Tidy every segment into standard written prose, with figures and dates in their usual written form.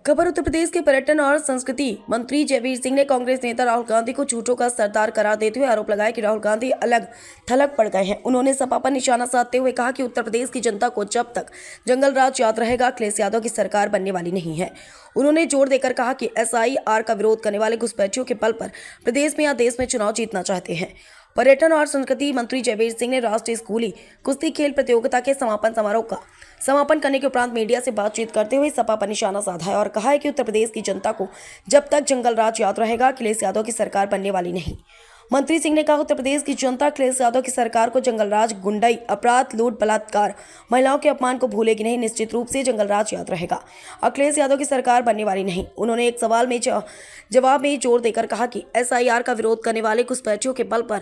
खबर उत्तर प्रदेश के पर्यटन और संस्कृति मंत्री जयवीर सिंह ने कांग्रेस नेता राहुल गांधी को झूठों का सरदार करार देते हुए आरोप लगाया कि राहुल गांधी अलग थलग पड़ गए हैं। उन्होंने सपा पर निशाना साधते हुए कहा कि उत्तर प्रदेश की जनता को जब तक जंगल राज याद रहेगा, अखिलेश यादव की सरकार बनने वाली नहीं है। उन्होंने जोर देकर कहा कि SIR का विरोध करने वाले घुसपैठियों के बल पर प्रदेश में या देश में चुनाव जीतना चाहते हैं। पर्यटन और संस्कृति मंत्री जयवीर सिंह ने राष्ट्रीय स्कूली कुश्ती खेल प्रतियोगिता के समापन समारोह का समापन करने के उपरांत मीडिया से बातचीत करते हुए सपा पर निशाना साधा है और कहा है कि उत्तर प्रदेश की जनता को जब तक जंगल राज याद रहेगा, अखिलेश यादव की सरकार बनने वाली नहीं। मंत्री सिंह ने कहा, उत्तर प्रदेश की जनता अखिलेश यादव की सरकार को जंगल राज, गुंडाई, अपराध, लूट, बलात्कार, महिलाओं के अपमान को भूलेगी नहीं। निश्चित रूप से जंगल राज याद रहेगा, अखिलेश यादव की सरकार बनने वाली नहीं। उन्होंने एक सवाल में जवाब में जोर देकर कहा कि SIR का विरोध करने वाले घुसपैठियों के बल पर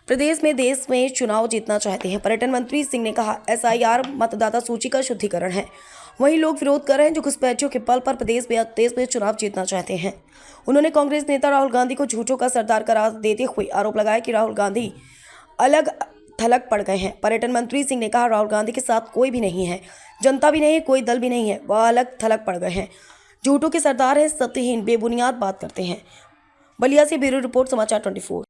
प्रदेश में देश में चुनाव जीतना चाहते हैं। पर्यटन मंत्री सिंह ने कहा, SIR मतदाता सूची का शुद्धिकरण है। वही लोग विरोध कर रहे हैं जो घुसपैठियों के बल पर प्रदेश में चुनाव जीतना चाहते हैं। उन्होंने कांग्रेस नेता राहुल गांधी को झूठों का सरदार करार देते हुए आरोप लगाया कि राहुल गांधी अलग थलग पड़ गए हैं। पर्यटन मंत्री सिंह ने कहा, राहुल गांधी के साथ कोई भी नहीं है, जनता भी नहीं है, कोई दल भी नहीं है, वह अलग थलग पड़ गए हैं, झूठों के सरदार है, सत्यहीन बेबुनियाद बात करते हैं। बलिया से ब्यूरो रिपोर्ट, समाचार 24।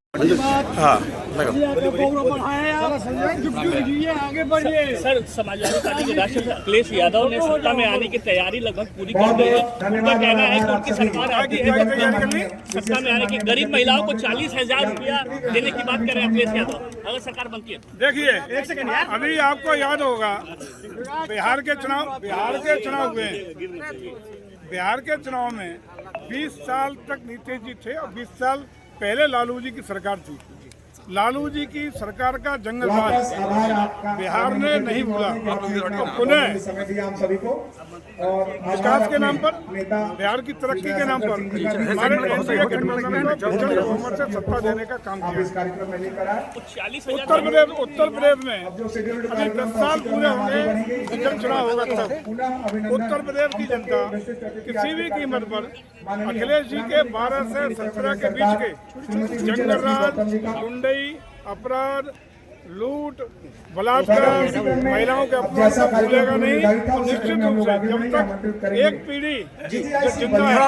सर, समाजवादी पार्टी के राष्ट्रीय अखिलेश यादव ने सत्ता में आने की तैयारी लगभग पूरी कर दी है। उनका कहना है कि उनकी सरकार आती है सत्ता में आने की गरीब महिलाओं को 40,000 रुपया देने की बात कर रहे हैं अखिलेश यादव, अगर सरकार बनती है। देखिए, एक सेकंड, अभी आपको याद होगा बिहार के चुनाव हुए। बिहार के चुनाव में 20 साल तक नीतीश जी थे और 20 साल पहले लालू जी की सरकार थी। लालू जी की सरकार का जंगल राज बिहार ने नहीं भूला। तो पुनः विकास के नाम पर, बिहार की तरक्की के नाम पर हमारे एनडीए गठबंधन को जंग बहुमत से सत्ता देने का काम किया। उत्तर प्रदेश में अभी 10 साल पूरे होंगे जब चुनाव होगा तब उत्तर प्रदेश की जनता किसी भी कीमत पर अखिलेश जी के 12 से 17 के बीच के जंगल राज, गुंडई, अपराध, लूट, बलात्कार, महिलाओं के अपमान को भूलेगा नहीं। और निश्चित रूप से जब तक एक पीढ़ी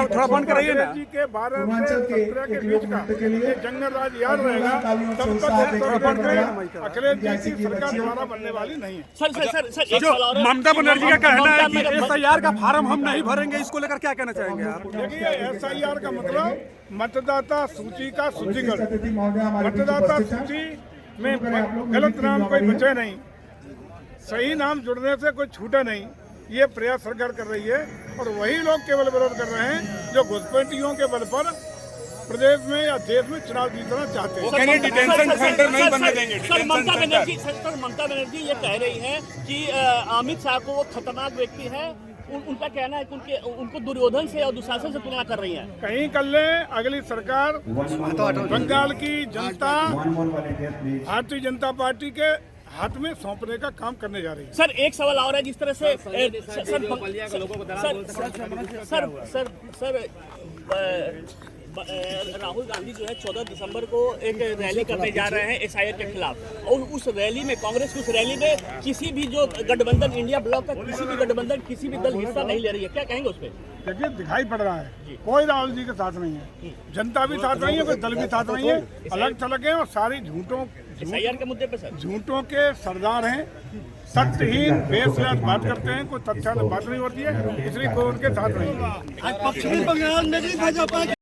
थोड़ा बंद कराइए ना जी के 12 से 17 के बीच का ये जंगल राज याद रहेगा, तब तक अखिलेश जी की सरकार दोबारा बनने वाली नहीं है। सर, जो ममता बनर्जी का कहना है कि SIR का फार्म हम नहीं भरेंगे, इसको लेकर क्या कहना चाहेंगे आप? देखिए, SIR का मतलब मतदाता सूची का शुद्धिकरण। मतदाता सूची में गलत नाम कोई बचे नहीं, सही नाम जुड़ने से कोई छूटे नहीं, ये प्रयास सरकार कर रही है। और वही लोग केवल विरोध कर रहे हैं जो घुसपैठियों के बल पर प्रदेश में या देश में चुनाव जीतना चाहते हैं। डिटेंशन सेंटर नहीं बनने देंगे। सर, ममता बनर्जी ये कह रही है कि अमित शाह को वो खतरनाक व्यक्ति है। उनका कहना है कि उनको दुर्योधन से और दुशासन से तुलना कर रही है। कहीं कर ले, अगली सरकार बंगाल की जनता भारतीय जनता पार्टी के हाथ में सौंपने का काम करने जा रही है। सर, एक सवाल और है, जिस तरह से राहुल गांधी जो है 14 दिसंबर को एक रैली करने जा रहे हैं SIR के खिलाफ, और उस रैली में कांग्रेस उस रैली में किसी भी जो गठबंधन इंडिया ब्लॉक का किसी भी गठबंधन किसी भी दल हिस्सा नहीं ले रही है, क्या कहेंगे उस पर? देखिए, दिखाई पड़ रहा है कोई राहुल जी के साथ नहीं है, जनता भी साथ नहीं है, कोई दल भी साथ नहीं है, अलग थलग है और सारी SIR के मुद्दे पे सर झूठों के सरदार हैं, सत्यहीन बेसलात बात करते हैं, कोई तथ्य बात नहीं होती है, इसलिए कोई उनके साथ नहीं है।